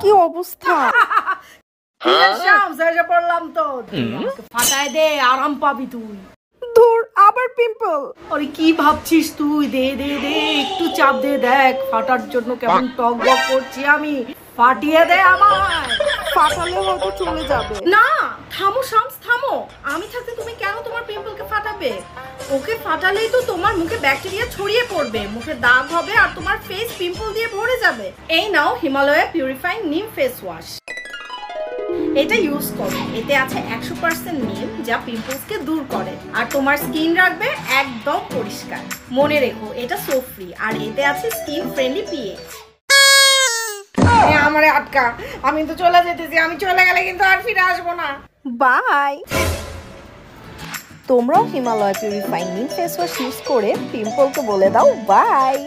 কি অবস্থা! পড়লাম তো, ফাটায় দে, আরাম পাবি তুই। ধুর, আবার পিম্পল! আরে কি ভাবছিস তুই? দে দে দে, একটু চাপ দে, দেখ ফাটার জন্য কেমন টক বক করছি আমি। ফাটিয়ে দে আমায়। ফাটালে হয়তো চলে যাবে। না, থামো শামস, থামো। আমি থাকতে তুমি কেন তোমার পিম্পলকে ফাটাবে? ওকে ফাটালেই তো তোমার মুখে ব্যাকটেরিয়া ছড়িয়ে পড়বে, মুখে দাগ হবে আর তোমার ফেস পিম্পল দিয়ে ভরে যাবে। এই নাও হিমালয়া পিউরিফাইং নিম ফেস ওয়াশ, এটা ইউজ করো। এতে আছে 100% নিম, যা পিম্পলসকে দূর করে আর তোমার স্কিন রাখবে একদম পরিষ্কার। মনে রেখো, এটা সোপ ফ্রি আর এতে আছে স্কিন ফ্রেন্ডলি পিএইচ। আমারে আটকা, আমি তো চলে যেতেছি। আমি চলে গেলে কিন্তু আর ফিরে আসবো না। বাই। তোমরাও হিমালয় পিউরিফাইং নিম ফেস ওয়াশ ইউজ করে পিম্পলকে বলে দাও বাই।